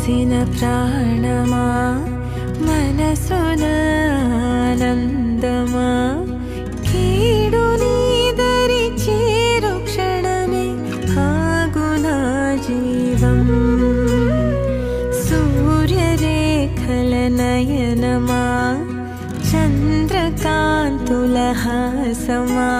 కలిసిన ప్రాణమా మనసున ఆనందమా కీడు నీదరి చేరు క్షణమే ఆగునా జీవం సూర్యరేఖల నయనమా చంద్రకాంతుల హాసమా